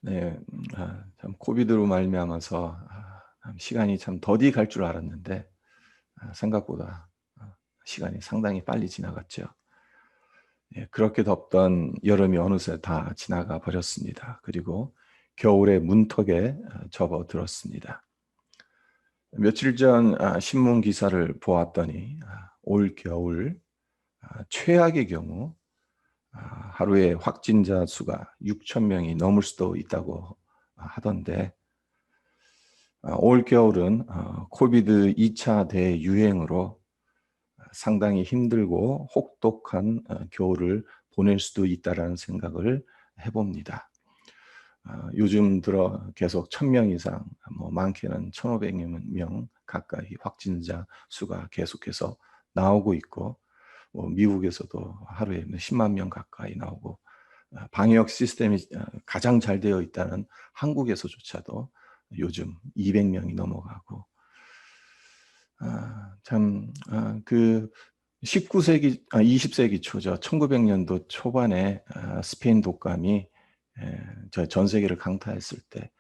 네, 참 코비드로 말미암아서 참 시간이 참 더디 갈 줄 알았는데 생각보다 시간이 상당히 빨리 지나갔죠. 예, 그렇게 덥던 여름이 어느새 다 지나가 버렸습니다. 그리고 겨울의 문턱에 접어들었습니다. 며칠 전 신문 기사를 보았더니 올 겨울 최악의 경우 하루에 확진자 수가 6천 명이 넘을 수도 있다고 하던데 올 겨울은 코비드 2차 대유행으로 상당히 힘들고 혹독한 겨울을 보낼 수도 있다라는 생각을 해봅니다. 요즘 들어 계속 1,000명 이상, 뭐 많게는 1,500명 가까이 확진자 수가 계속해서 나오고 있고, 뭐 미국에서도 하루에 10만 명 가까이 나오고, 방역 시스템이 가장 잘 되어 있다는 한국에서조차도 요즘 200명이 넘어가고, 그 19세기, 20세기 초죠. 1900년도 초반에 스페인 독감이 전 세계를 강타했을 때,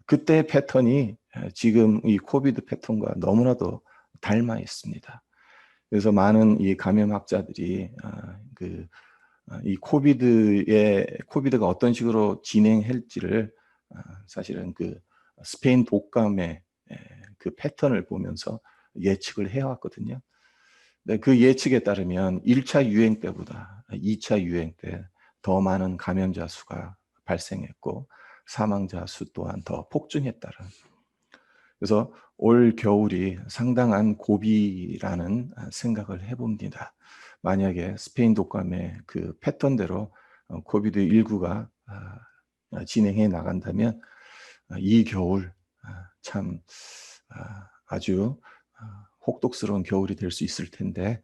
그때 패턴이 지금 이 코비드 패턴과 너무나도 닮아 있습니다. 그래서 많은 이 감염학자들이 이 코비드가 어떤 식으로 진행할지를 사실은 그 스페인 독감의 그 패턴을 보면서 예측을 해왔거든요. 네, 그 예측에 따르면 1차 유행 때보다 2차 유행 때 더 많은 감염자 수가 발생했고 사망자 수 또한 더 폭증했다는. 그래서 올 겨울이 상당한 고비라는 생각을 해봅니다. 만약에 스페인 독감의 그 패턴대로 코비드19가 진행해 나간다면 이 겨울 참 아주 혹독스러운 겨울이 될 수 있을 텐데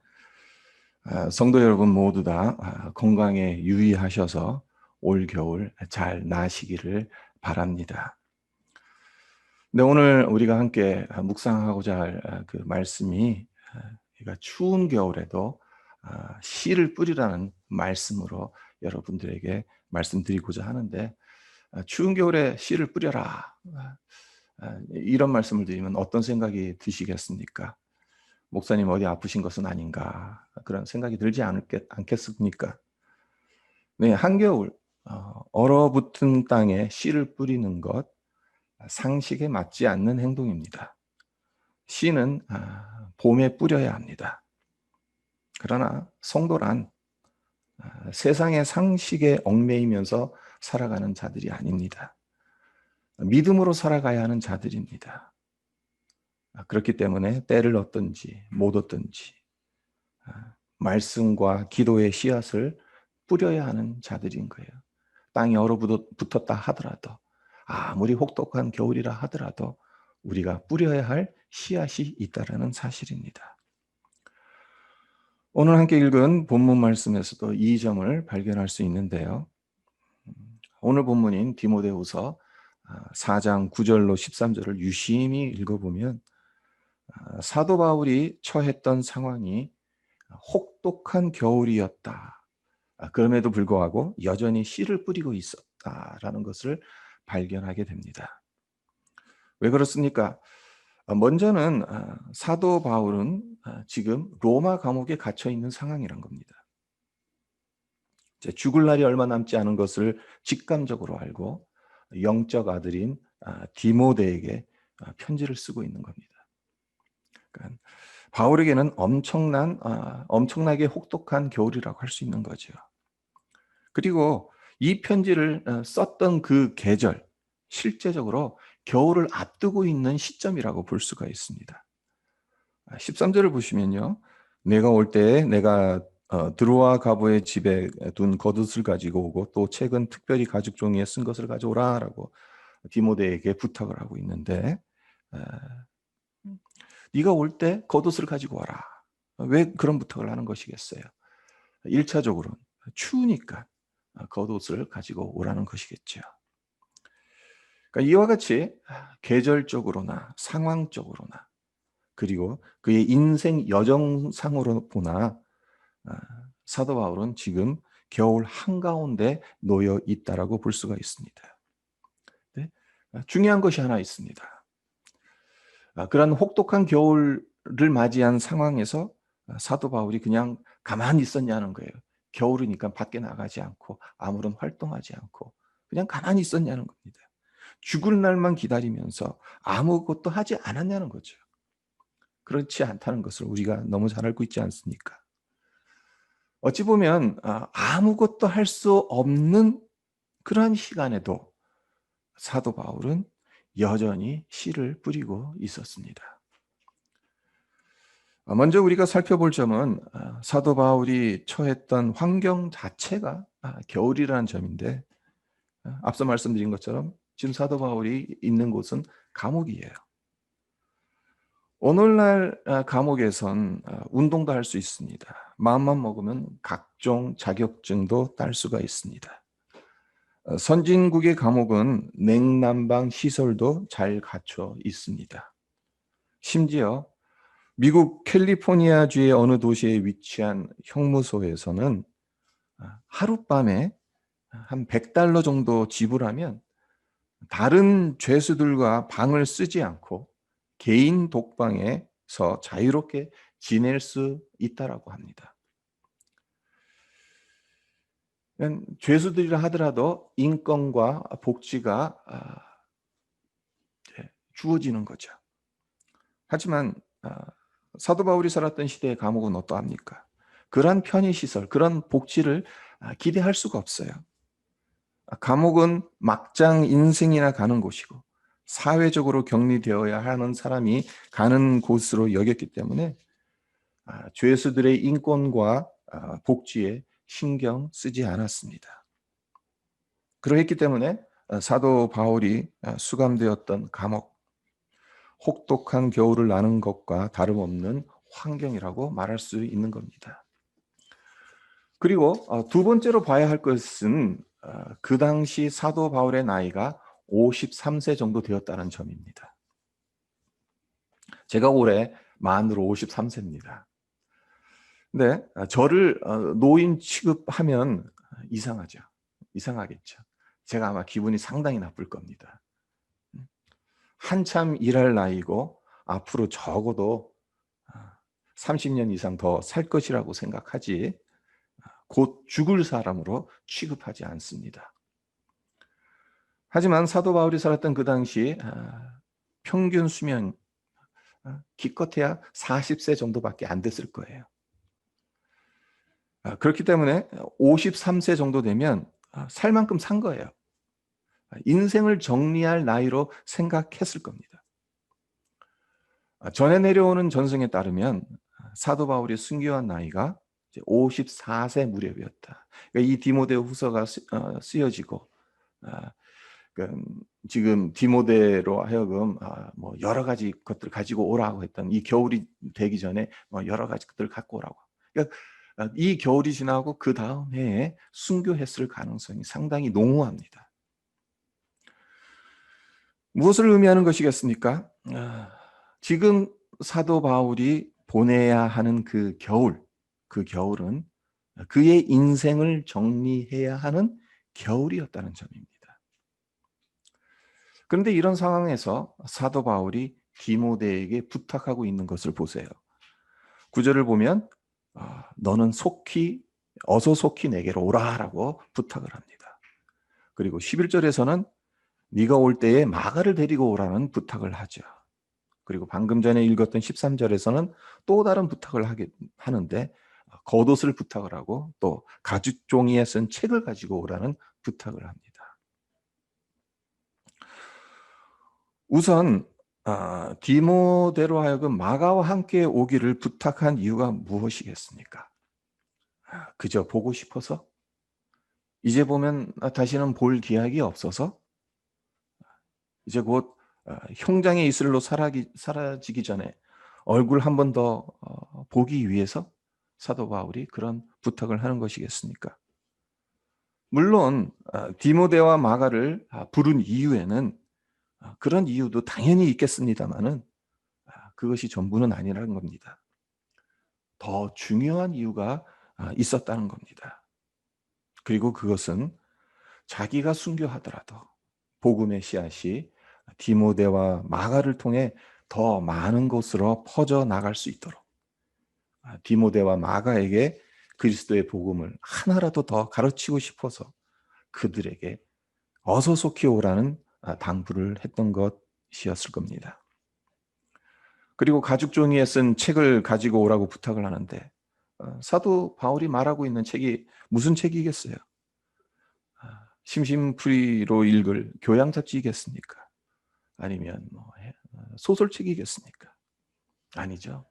성도 여러분 모두 다 건강에 유의하셔서 올 겨울 잘 나시기를 바랍니다. 네, 오늘 우리가 함께 묵상하고자 할 그 말씀이 그러니까 추운 겨울에도 씨를 뿌리라는 말씀으로 여러분들에게 말씀드리고자 하는데 추운 겨울에 씨를 뿌려라. 이런 말씀을 드리면 어떤 생각이 드시겠습니까? 목사님 어디 아프신 것은 아닌가? 그런 생각이 들지 않겠습니까? 네, 한겨울 얼어붙은 땅에 씨를 뿌리는 것 상식에 맞지 않는 행동입니다. 씨는 봄에 뿌려야 합니다. 그러나 성도란 세상의 상식에 얽매이면서 살아가는 자들이 아닙니다. 믿음으로 살아가야 하는 자들입니다. 그렇기 때문에 때를 얻든지 못 얻든지 말씀과 기도의 씨앗을 뿌려야 하는 자들인 거예요. 땅이 얼어붙었다 하더라도 아무리 혹독한 겨울이라 하더라도 우리가 뿌려야 할 씨앗이 있다는 사실입니다. 오늘 함께 읽은 본문 말씀에서도 이 점을 발견할 수 있는데요. 오늘 본문인 디모데후서 4장 9절로 13절을 유심히 읽어보면 사도 바울이 처했던 상황이 혹독한 겨울이었다. 그럼에도 불구하고 여전히 씨를 뿌리고 있었다라는 것을 발견하게 됩니다. 왜 그렇습니까? 먼저는 사도 바울은 지금 로마 감옥에 갇혀 있는 상황이란 겁니다. 죽을 날이 얼마 남지 않은 것을 직감적으로 알고 영적 아들인 디모데에게 편지를 쓰고 있는 겁니다. 그러니까 바울에게는 엄청나게 혹독한 겨울이라고 할 수 있는 거죠. 그리고 이 편지를 썼던 그 계절, 실제적으로 겨울을 앞두고 있는 시점이라고 볼 수가 있습니다. 13절을 보시면요. 내가 올 때에 내가 드로아 가부의 집에 둔 겉옷을 가지고 오고 또 책은 특별히 가죽 종이에 쓴 것을 가져오라라고 디모데에게 부탁을 하고 있는데 네가 올 때 겉옷을 가지고 와라. 왜 그런 부탁을 하는 것이겠어요? 1차적으로는 추우니까 겉옷을 가지고 오라는 것이겠죠. 그러니까 이와 같이 계절적으로나 상황적으로나 그리고 그의 인생 여정상으로 보나 사도 바울은 지금 겨울 한가운데 놓여 있다라고 볼 수가 있습니다. 중요한 것이 하나 있습니다. 그런 혹독한 겨울을 맞이한 상황에서 사도 바울이 그냥 가만히 있었냐는 거예요. 겨울이니까 밖에 나가지 않고 아무런 활동하지 않고 그냥 가만히 있었냐는 겁니다. 죽을 날만 기다리면서 아무것도 하지 않았냐는 거죠. 그렇지 않다는 것을 우리가 너무 잘 알고 있지 않습니까? 어찌 보면 아무것도 할 수 없는 그러한 시간에도 사도 바울은 여전히 씨를 뿌리고 있었습니다. 먼저 우리가 살펴볼 점은 사도 바울이 처했던 환경 자체가 겨울이라는 점인데, 앞서 말씀드린 것처럼 지금 사도 바울이 있는 곳은 감옥이에요. 오늘날 감옥에선 운동도 할 수 있습니다. 마음만 먹으면 각종 자격증도 딸 수가 있습니다. 선진국의 감옥은 냉난방 시설도 잘 갖춰 있습니다. 심지어 미국 캘리포니아주의 어느 도시에 위치한 형무소에서는 하룻밤에 한 $100 정도 지불하면 다른 죄수들과 방을 쓰지 않고 개인 독방에서 자유롭게 지낼 수 있다라고 합니다. 죄수들이라 하더라도 인권과 복지가 주어지는 거죠. 하지만 사도 바울이 살았던 시대의 감옥은 어떠합니까? 그런 편의시설, 그런 복지를 기대할 수가 없어요. 감옥은 막장 인생이나 가는 곳이고 사회적으로 격리되어야 하는 사람이 가는 곳으로 여겼기 때문에 죄수들의 인권과 복지에 신경 쓰지 않았습니다. 그러했기 때문에 사도 바울이 수감되었던 감옥, 혹독한 겨울을 나는 것과 다름없는 환경이라고 말할 수 있는 겁니다. 그리고 두 번째로 봐야 할 것은 그 당시 사도 바울의 나이가 53세 정도 되었다는 점입니다. 제가 올해 만으로 53세입니다. 근데 저를 노인 취급하면 이상하죠. 이상하겠죠. 제가 아마 기분이 상당히 나쁠 겁니다. 한참 일할 나이고 앞으로 적어도 30년 이상 더 살 것이라고 생각하지 곧 죽을 사람으로 취급하지 않습니다. 하지만 사도 바울이 살았던 그 당시 평균 수명 기껏해야 40세 정도밖에 안 됐을 거예요. 그렇기 때문에 53세 정도 되면 살 만큼 산 거예요. 인생을 정리할 나이로 생각했을 겁니다. 전해 내려오는 전승에 따르면 사도 바울이 순교한 나이가 54세 무렵이었다. 그러니까 이 디모데 후서가 쓰여지고 지금 디모데로 하여금 뭐 여러 가지 것들 가지고 오라고 했던 이 겨울이 되기 전에 뭐 여러 가지 것들을 갖고 오라고. 그러니까 이 겨울이 지나고 그 다음 해에 순교했을 가능성이 상당히 농후합니다. 무엇을 의미하는 것이겠습니까? 지금 사도 바울이 보내야 하는 그 겨울은 그의 인생을 정리해야 하는 겨울이었다는 점입니다. 그런데 이런 상황에서 사도 바울이 디모데에게 부탁하고 있는 것을 보세요. 9절을 보면 너는 어서 속히 내게로 오라라고 부탁을 합니다. 그리고 11절에서는 네가 올 때에 마가를 데리고 오라는 부탁을 하죠. 그리고 방금 전에 읽었던 13절에서는 또 다른 부탁을 하는데 겉옷을 부탁을 하고 또 가죽 종이에 쓴 책을 가지고 오라는 부탁을 합니다. 우선 디모데로 하여금 마가와 함께 오기를 부탁한 이유가 무엇이겠습니까? 그저 보고 싶어서? 이제 보면 다시는 볼 기약이 없어서? 이제 곧 형장의 이슬로 사라지기 전에 얼굴 한 번 더 보기 위해서 사도 바울이 그런 부탁을 하는 것이겠습니까? 물론 디모데와 마가를 부른 이유에는 그런 이유도 당연히 있겠습니다마는 그것이 전부는 아니라는 겁니다. 더 중요한 이유가 있었다는 겁니다. 그리고 그것은 자기가 순교하더라도 복음의 씨앗이 디모데와 마가를 통해 더 많은 곳으로 퍼져 나갈 수 있도록 디모데와 마가에게 그리스도의 복음을 하나라도 더 가르치고 싶어서 그들에게 어서 속히 오라는 당부를 했던 것이었을 겁니다. 그리고 가죽 종이에 쓴 책을 가지고 오라고 부탁을 하는데 사도 바울이 말하고 있는 책이 무슨 책이겠어요? 심심풀이로 읽을 교양 잡지이겠습니까? 아니면 소설책이겠습니까? 아니죠.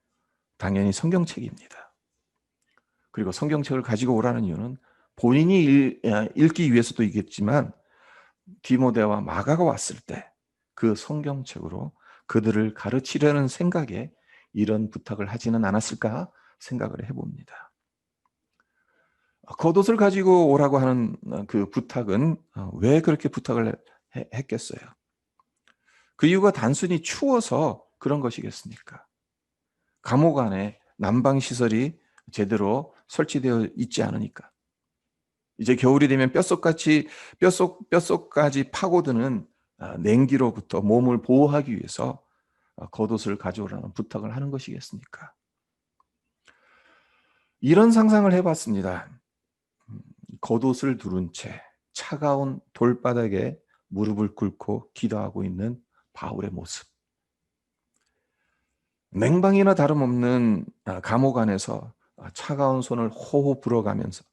당연히 성경책입니다. 그리고 성경책을 가지고 오라는 이유는 본인이 읽기 위해서도 있겠지만 디모데와 마가가 왔을 때 그 성경책으로 그들을 가르치려는 생각에 이런 부탁을 하지는 않았을까 생각을 해봅니다. 겉옷을 가지고 오라고 하는 그 부탁은 왜 그렇게 부탁을 했겠어요? 그 이유가 단순히 추워서 그런 것이겠습니까? 감옥 안에 난방시설이 제대로 설치되어 있지 않으니까. 이제 겨울이 되면 뼛속까지 파고드는 냉기로부터 몸을 보호하기 위해서 겉옷을 가져오라는 부탁을 하는 것이겠습니까? 이런 상상을 해봤습니다. 겉옷을 두른 채 차가운 돌바닥에 무릎을 꿇고 기도하고 있는 바울의 모습. 냉방이나 다름없는 감옥 안에서 차가운 손을 호호 불어가면서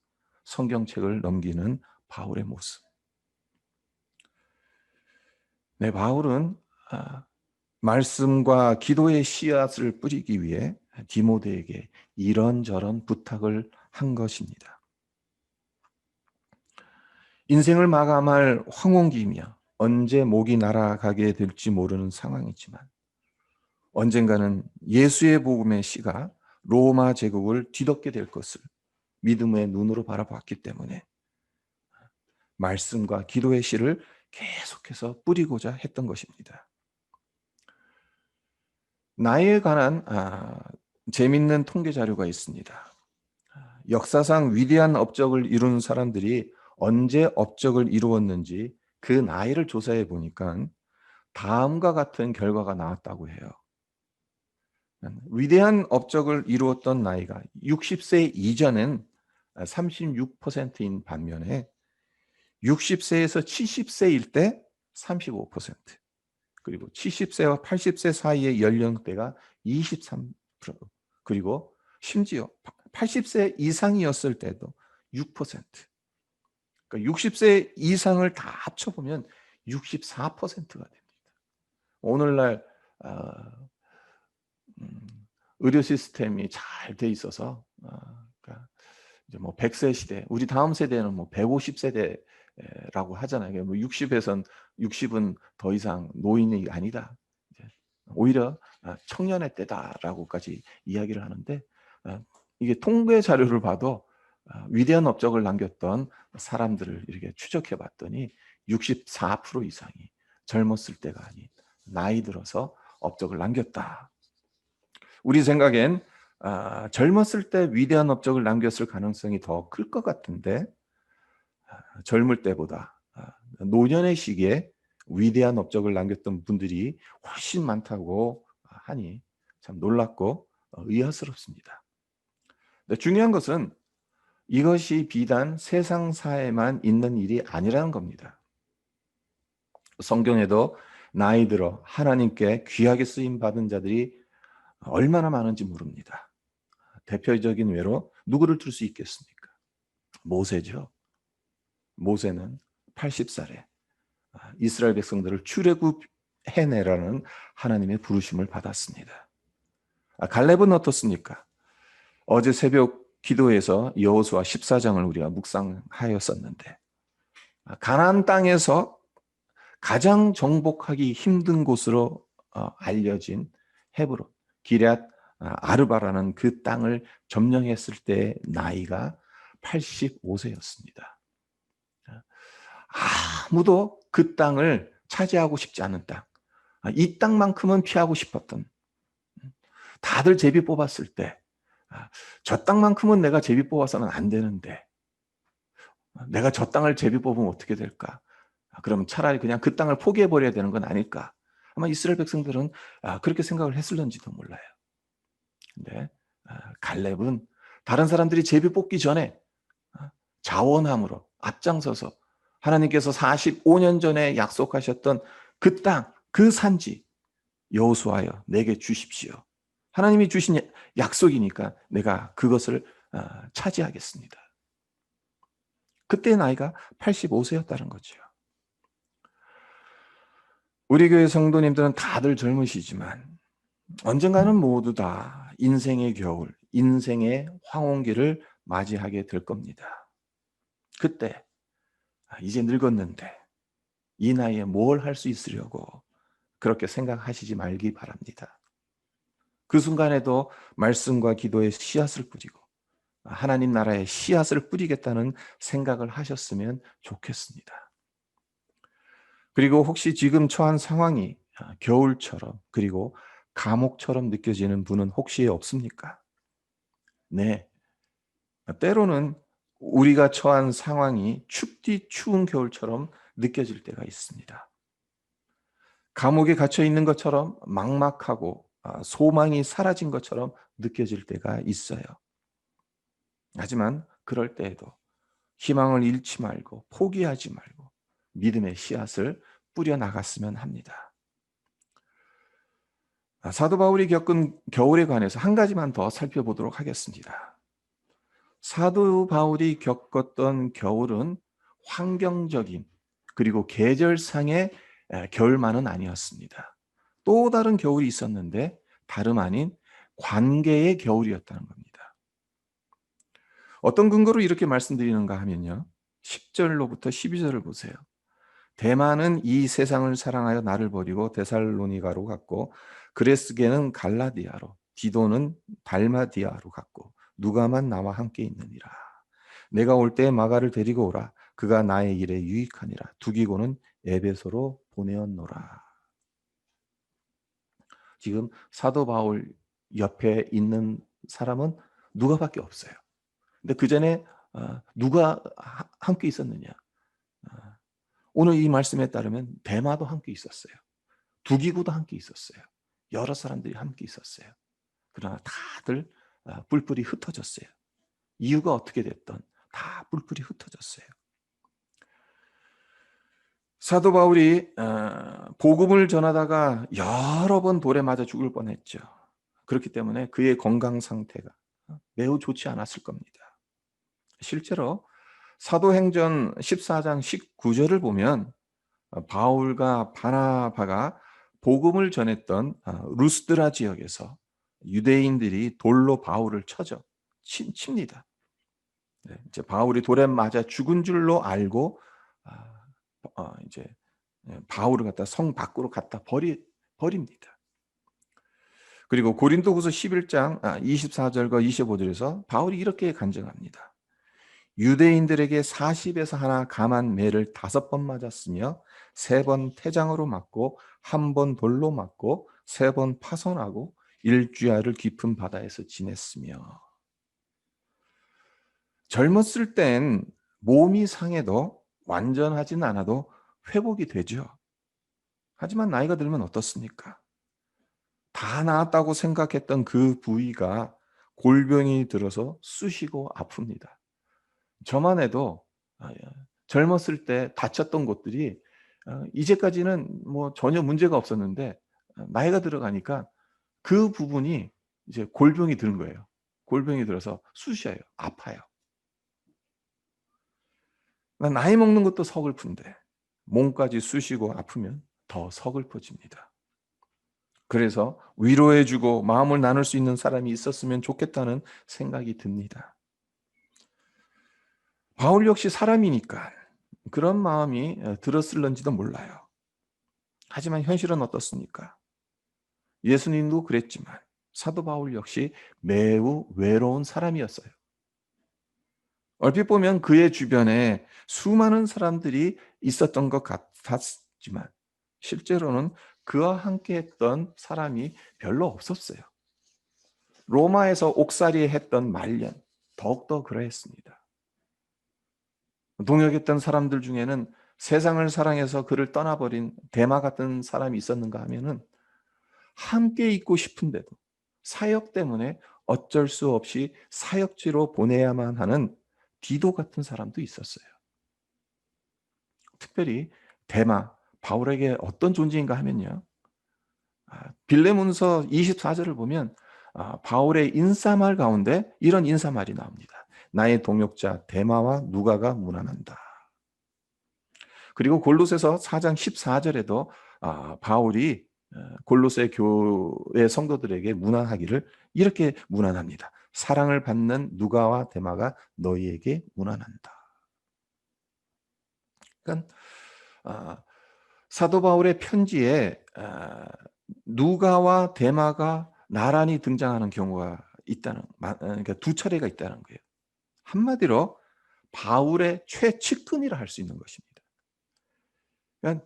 성경책을 넘기는 바울의 모습. 네, 바울은 말씀과 기도의 씨앗을 뿌리기 위해 디모데에게 이런저런 부탁을 한 것입니다. 인생을 마감할 황혼기이며 언제 목이 날아가게 될지 모르는 상황이지만 언젠가는 예수의 복음의 씨가 로마 제국을 뒤덮게 될 것을 믿음의 눈으로 바라봤기 때문에 말씀과 기도의 씨를 계속해서 뿌리고자 했던 것입니다. 나이에 관한 재밌는 통계 자료가 있습니다. 역사상 위대한 업적을 이룬 사람들이 언제 업적을 이루었는지 그 나이를 조사해 보니까 다음과 같은 결과가 나왔다고 해요. 위대한 업적을 이루었던 나이가 60세 이전은 36%인 반면에 60세에서 70세일 때 35%, 그리고 70세와 80세 사이의 연령대가 23%, 그리고 심지어 80세 이상이었을 때도 6%. 그러니까 60세 이상을 다 합쳐보면 64%가 됩니다. 오늘날 의료 시스템이 잘 돼 있어서 그러니까 이제 100세 시대, 우리 다음 세대는 150세대라고 하잖아요. 60은 더 이상 노인이 아니다. 오히려 청년의 때다라고까지 이야기를 하는데 이게 통계 자료를 봐도 위대한 업적을 남겼던 사람들을 이렇게 추적해 봤더니 64% 이상이 젊었을 때가 아닌 나이 들어서 업적을 남겼다. 우리 생각엔 젊었을 때 위대한 업적을 남겼을 가능성이 더 클 것 같은데 젊을 때보다 노년의 시기에 위대한 업적을 남겼던 분들이 훨씬 많다고 하니 참 놀랍고 의아스럽습니다. 중요한 것은 이것이 비단 세상사에만 있는 일이 아니라는 겁니다. 성경에도 나이 들어 하나님께 귀하게 쓰임 받은 자들이 얼마나 많은지 모릅니다. 대표적인 예로 누구를 들 수 있겠습니까? 모세죠. 모세는 80살에 이스라엘 백성들을 출애굽해내라는 하나님의 부르심을 받았습니다. 갈렙은 어떻습니까? 어제 새벽 기도에서 여호수아 14장을 우리가 묵상하였었는데 가나안 땅에서 가장 정복하기 힘든 곳으로 알려진 헤브론, 기럇 아르바라는 그 땅을 점령했을 때 나이가 85세였습니다. 아무도 그 땅을 차지하고 싶지 않은 땅, 이 땅만큼은 피하고 싶었던, 다들 제비 뽑았을 때 저 땅만큼은 내가 제비 뽑아서는 안 되는데 내가 저 땅을 제비 뽑으면 어떻게 될까 그러면 차라리 그냥 그 땅을 포기해 버려야 되는 건 아닐까? 아마 이스라엘 백성들은 그렇게 생각을 했을런지도 몰라요. 근데 갈렙은 다른 사람들이 제비 뽑기 전에 자원함으로 앞장서서 하나님께서 45년 전에 약속하셨던 그 땅, 그 산지 여호수아여 내게 주십시오. 하나님이 주신 약속이니까 내가 그것을 차지하겠습니다. 그때 나이가 85세였다는 거죠. 우리 교회 성도님들은 다들 젊으시지만 언젠가는 모두 다 인생의 겨울, 인생의 황혼기를 맞이하게 될 겁니다. 그때 이제 늙었는데 이 나이에 뭘 할 수 있으려고 그렇게 생각하시지 말기 바랍니다. 그 순간에도 말씀과 기도의 씨앗을 뿌리고 하나님 나라의 씨앗을 뿌리겠다는 생각을 하셨으면 좋겠습니다. 그리고 혹시 지금 처한 상황이 겨울처럼 그리고 감옥처럼 느껴지는 분은 혹시 없습니까? 네. 때로는 우리가 처한 상황이 춥디 추운 겨울처럼 느껴질 때가 있습니다. 감옥에 갇혀 있는 것처럼 막막하고 소망이 사라진 것처럼 느껴질 때가 있어요. 하지만 그럴 때에도 희망을 잃지 말고 포기하지 말고 믿음의 씨앗을 뿌려 나갔으면 합니다. 사도 바울이 겪은 겨울에 관해서 한 가지만 더 살펴보도록 하겠습니다. 사도 바울이 겪었던 겨울은 환경적인 그리고 계절상의 겨울만은 아니었습니다. 또 다른 겨울이 있었는데 다름 아닌 관계의 겨울이었다는 겁니다. 어떤 근거로 이렇게 말씀드리는가 하면요. 10절로부터 12절을 보세요. 대만은 이 세상을 사랑하여 나를 버리고 데살로니가로 갔고 그레스게는 갈라디아로 디도는 달마디아로 갔고 누가만 나와 함께 있느니라. 내가 올 때 마가를 데리고 오라. 그가 나의 일에 유익하니라. 두기고는 에베소로 보내었노라. 지금 사도 바울 옆에 있는 사람은 누가밖에 없어요. 근데 그 전에 누가 함께 있었느냐? 오늘 이 말씀에 따르면 데마도 함께 있었어요. 두기고도 함께 있었어요. 여러 사람들이 함께 있었어요. 그러나 다들 뿔뿔이 흩어졌어요. 이유가 어떻게 됐던 다 뿔뿔이 흩어졌어요. 사도 바울이 복음을 전하다가 여러 번 돌에 맞아 죽을 뻔했죠. 그렇기 때문에 그의 건강 상태가 매우 좋지 않았을 겁니다. 실제로 사도행전 14장 19절을 보면 바울과 바나바가 복음을 전했던 루스드라 지역에서 유대인들이 돌로 바울을 칩니다. 네, 이제 바울이 돌에 맞아 죽은 줄로 알고 이제 바울을 갖다 성 밖으로 갖다 버립니다. 그리고 고린도후서 11장 24절과 25절에서 바울이 이렇게 간증합니다. 유대인들에게 40에서 하나 감한 매를 5번 맞았으며 3번 태장으로 맞고 1번 돌로 맞고 3번 파손하고 일주야를 깊은 바다에서 지냈으며 젊었을 땐 몸이 상해도 완전하진 않아도 회복이 되죠. 하지만 나이가 들면 어떻습니까? 다 나았다고 생각했던 그 부위가 골병이 들어서 쑤시고 아픕니다. 저만 해도 젊었을 때 다쳤던 곳들이 이제까지는 뭐 전혀 문제가 없었는데 나이가 들어가니까 그 부분이 이제 골병이 드는 거예요. 골병이 들어서 쑤셔요. 아파요. 나이 먹는 것도 서글픈데 몸까지 쑤시고 아프면 더 서글퍼집니다. 그래서 위로해주고 마음을 나눌 수 있는 사람이 있었으면 좋겠다는 생각이 듭니다. 바울 역시 사람이니까 그런 마음이 들었을런지도 몰라요. 하지만 현실은 어떻습니까? 예수님도 그랬지만 사도 바울 역시 매우 외로운 사람이었어요. 얼핏 보면 그의 주변에 수많은 사람들이 있었던 것 같았지만 실제로는 그와 함께 했던 사람이 별로 없었어요. 로마에서 옥살이 했던 말년 더욱더 그러했습니다. 동역했던 사람들 중에는 세상을 사랑해서 그를 떠나버린 데마 같은 사람이 있었는가 하면은 함께 있고 싶은데도 사역 때문에 어쩔 수 없이 사역지로 보내야만 하는 디도 같은 사람도 있었어요. 특별히 데마, 바울에게 어떤 존재인가 하면요. 빌레몬서 24절을 보면 바울의 인사말 가운데 이런 인사말이 나옵니다. 나의 동역자 데마와 누가가 문안한다. 그리고 골로새서 4장 14절에도 바울이 골로새 교회 성도들에게 문안하기를 이렇게 문안합니다. 사랑을 받는 누가와 데마가 너희에게 문안한다. 그러니까 사도 바울의 편지에 누가와 데마가 나란히 등장하는 경우가 있다는, 그러니까 두 차례가 있다는 거예요. 한마디로 바울의 최측근이라 할 수 있는 것입니다. 그러니까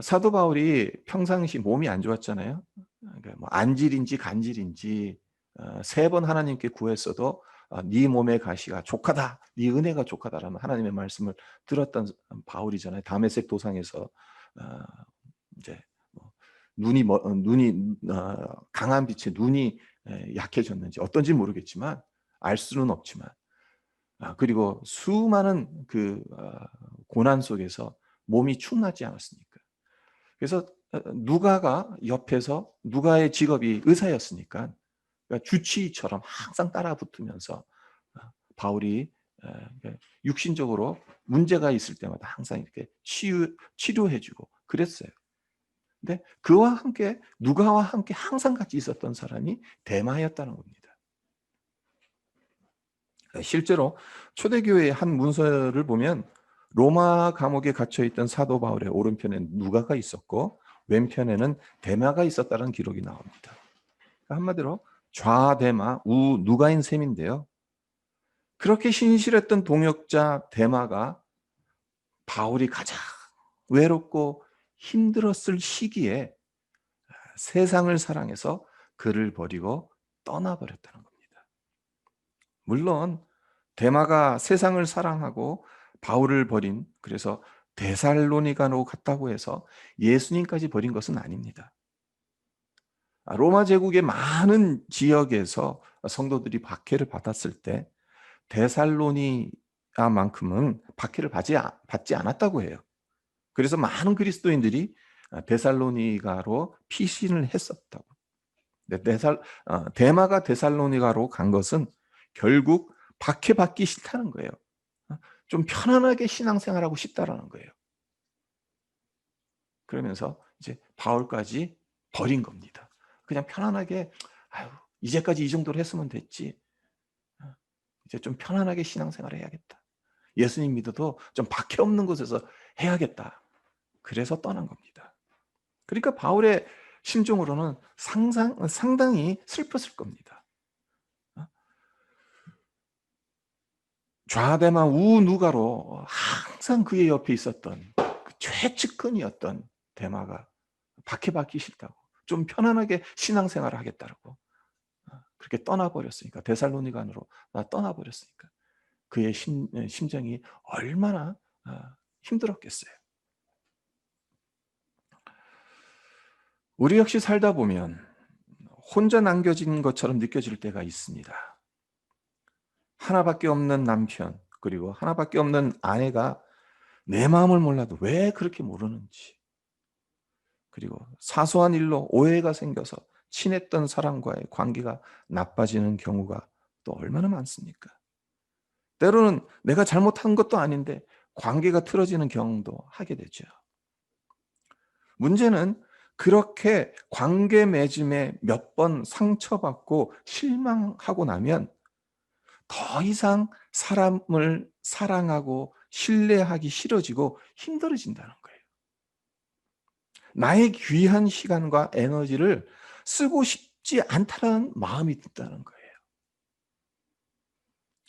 사도 바울이 평상시 몸이 안 좋았잖아요. 그러니까 뭐 안질인지 간질인지 3번 하나님께 구했어도 네 몸의 가시가 족하다, 네 은혜가 족하다라는 하나님의 말씀을 들었던 바울이잖아요. 다메섹 도상에서 이제 뭐 눈이 강한 빛에 눈이 약해졌는지 어떤지 모르겠지만 알 수는 없지만 그리고 수많은 그 고난 속에서 몸이 축나지 않았습니까? 그래서 누가가 옆에서 누가의 직업이 의사였으니까 그러니까 주치의처럼 항상 따라 붙으면서 바울이 육신적으로 문제가 있을 때마다 항상 이렇게 치료해주고 그랬어요. 근데 그와 함께 누가와 함께 항상 같이 있었던 사람이 데마였다는 겁니다. 실제로 초대교회의 한 문서를 보면 로마 감옥에 갇혀 있던 사도 바울의 오른편에 누가가 있었고 왼편에는 데마가 있었다는 기록이 나옵니다. 한마디로 좌데마 우누가인 셈인데요. 그렇게 신실했던 동역자 데마가 바울이 가장 외롭고 힘들었을 시기에 세상을 사랑해서 그를 버리고 떠나버렸다는 겁니다. 물론 데마가 세상을 사랑하고 바울을 버린, 그래서 데살로니가로 갔다고 해서 예수님까지 버린 것은 아닙니다. 로마 제국의 많은 지역에서 성도들이 박해를 받았을 때 데살로니가만큼은 박해를 받지 않았다고 해요. 그래서 많은 그리스도인들이 데살로니가로 피신을 했었다고. 데마가 데살로니가로 간 것은 결국 박해받기 싫다는 거예요. 좀 편안하게 신앙생활하고 싶다라는 거예요. 그러면서 이제 바울까지 버린 겁니다. 그냥 편안하게 아유, 이제까지 이 정도로 했으면 됐지. 이제 좀 편안하게 신앙생활을 해야겠다. 예수님 믿어도 좀 박해 없는 곳에서 해야겠다. 그래서 떠난 겁니다. 그러니까 바울의 심정으로는 상당히 슬펐을 겁니다. 좌대마 우누가로 항상 그의 옆에 있었던 그 최측근이었던 데마가 박해받기 싫다고 좀 편안하게 신앙생활을 하겠다고 그렇게 떠나버렸으니까 데살로니가로 떠나버렸으니까 그의 심정이 얼마나 힘들었겠어요. 우리 역시 살다 보면 혼자 남겨진 것처럼 느껴질 때가 있습니다. 하나밖에 없는 남편 그리고 하나밖에 없는 아내가 내 마음을 몰라도 왜 그렇게 모르는지, 그리고 사소한 일로 오해가 생겨서 친했던 사람과의 관계가 나빠지는 경우가 또 얼마나 많습니까? 때로는 내가 잘못한 것도 아닌데 관계가 틀어지는 경험도 하게 되죠. 문제는 그렇게 관계 맺음에 몇 번 상처받고 실망하고 나면 더 이상 사람을 사랑하고 신뢰하기 싫어지고 힘들어진다는 거예요. 나의 귀한 시간과 에너지를 쓰고 싶지 않다는 마음이 든다는 거예요.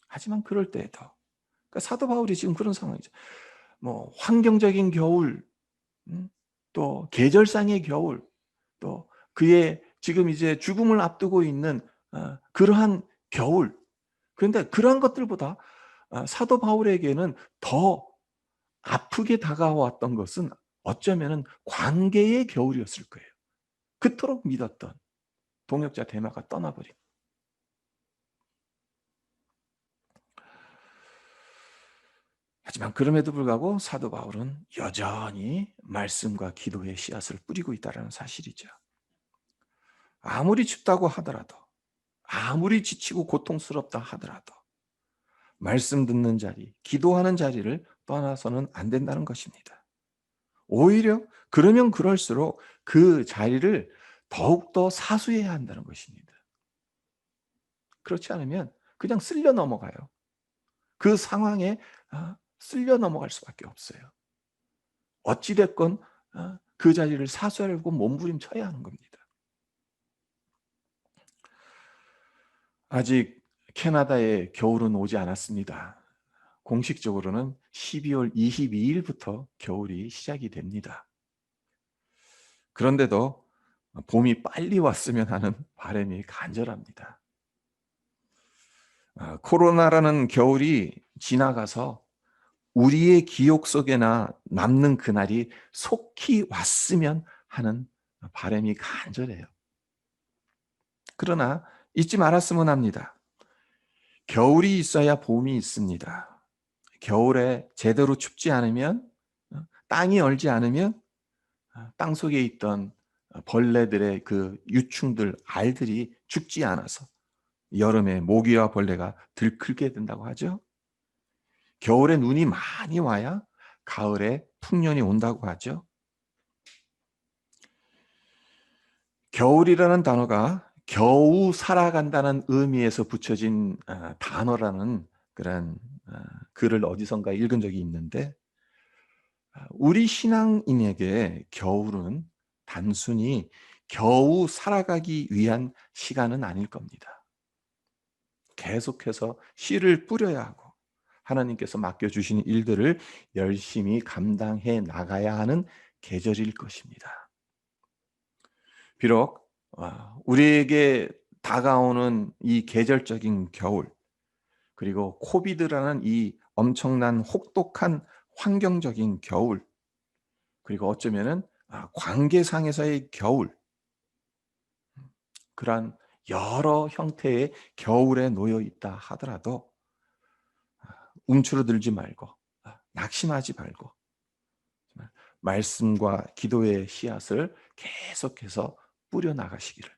하지만 그럴 때에도 그러니까 사도 바울이 지금 그런 상황이죠. 뭐 환경적인 겨울, 또 계절상의 겨울, 또 그의 지금 이제 죽음을 앞두고 있는 그러한 겨울. 그런데 그러한 것들보다 사도 바울에게는 더 아프게 다가왔던 것은 어쩌면은 관계의 겨울이었을 거예요. 그토록 믿었던 동역자 데마가 떠나버린. 하지만 그럼에도 불구하고 사도 바울은 여전히 말씀과 기도의 씨앗을 뿌리고 있다는 사실이죠. 아무리 춥다고 하더라도, 아무리 지치고 고통스럽다 하더라도 말씀 듣는 자리, 기도하는 자리를 떠나서는 안 된다는 것입니다. 오히려 그러면 그럴수록 그 자리를 더욱더 사수해야 한다는 것입니다. 그렇지 않으면 그냥 쓸려 넘어가요. 그 상황에 쓸려 넘어갈 수밖에 없어요. 어찌 됐건 그 자리를 사수하려고 몸부림쳐야 하는 겁니다. 아직 캐나다에 겨울은 오지 않았습니다. 공식적으로는 12월 22일부터 겨울이 시작이 됩니다. 그런데도 봄이 빨리 왔으면 하는 바람이 간절합니다. 코로나라는 겨울이 지나가서 우리의 기억 속에나 남는 그날이 속히 왔으면 하는 바람이 간절해요. 그러나 잊지 말았으면 합니다. 겨울이 있어야 봄이 있습니다. 겨울에 제대로 춥지 않으면, 땅이 얼지 않으면 땅 속에 있던 벌레들의 그 유충들, 알들이 죽지 않아서 여름에 모기와 벌레가 들끓게 된다고 하죠. 겨울에 눈이 많이 와야 가을에 풍년이 온다고 하죠. 겨울이라는 단어가 겨우 살아간다는 의미에서 붙여진 단어라는 그런 글을 어디선가 읽은 적이 있는데, 우리 신앙인에게 겨울은 단순히 겨우 살아가기 위한 시간은 아닐 겁니다. 계속해서 씨를 뿌려야 하고 하나님께서 맡겨주신 일들을 열심히 감당해 나가야 하는 계절일 것입니다. 비록 우리에게 다가오는 이 계절적인 겨울, 그리고 코비드라는 이 엄청난 혹독한 환경적인 겨울, 그리고 어쩌면은 관계상에서의 겨울, 그러한 여러 형태의 겨울에 놓여 있다 하더라도 움츠러들지 말고, 낙심하지 말고 말씀과 기도의 씨앗을 계속해서 뿌려 나가시기를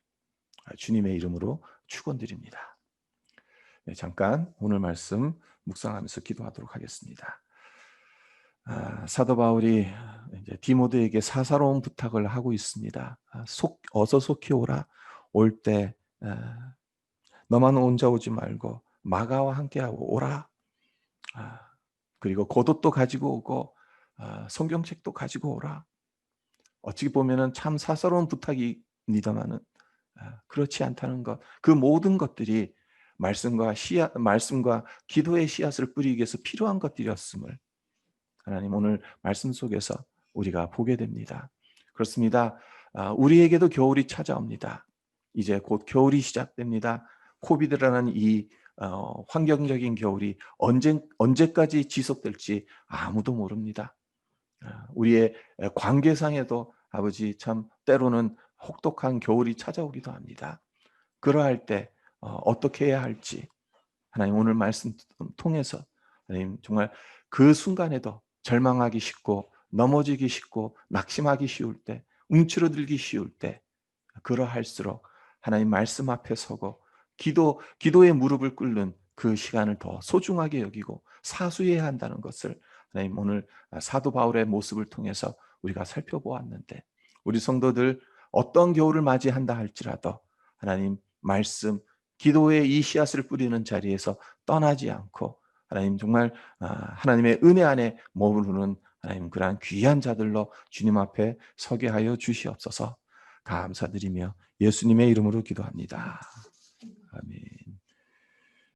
주님의 이름으로 축원드립니다. 네, 잠깐 오늘 말씀 묵상하면서 기도하도록 하겠습니다. 사도 바울이 이제 디모데에게 사사로운 부탁을 하고 있습니다. 어서 속히 오라. 올 때 너만 혼자 오지 말고 마가와 함께하고 오라. 그리고 겉옷도 가지고 오고 성경책도 가지고 오라. 어찌 보면은 참 사사로운 부탁입니다만은 그렇지 않다는 것, 그 모든 것들이 말씀과 기도의 씨앗을 뿌리기 위해서 필요한 것들이었음을 하나님 오늘 말씀 속에서 우리가 보게 됩니다. 그렇습니다. 우리에게도 겨울이 찾아옵니다. 이제 곧 겨울이 시작됩니다. 코비드라는 이 환경적인 겨울이 언제까지 지속될지 아무도 모릅니다. 우리의 관계상에도 아버지 참 때로는 혹독한 겨울이 찾아오기도 합니다. 그러할 때 어떻게 해야 할지 하나님 오늘 말씀 통해서 하나님 정말 그 순간에도 절망하기 쉽고 넘어지기 쉽고 낙심하기 쉬울 때, 움츠러들기 쉬울 때, 그러할수록 하나님 말씀 앞에 서고 기도의 무릎을 꿇는 그 시간을 더 소중하게 여기고 사수해야 한다는 것을 하나님 오늘 사도 바울의 모습을 통해서 우리가 살펴보았는데, 우리 성도들 어떤 겨울을 맞이한다 할지라도 하나님 말씀, 기도의 이 씨앗을 뿌리는 자리에서 떠나지 않고 하나님 정말 하나님의 은혜 안에 머무르는 하나님 그러한 귀한 자들로 주님 앞에 서게 하여 주시옵소서. 감사드리며 예수님의 이름으로 기도합니다. 아멘.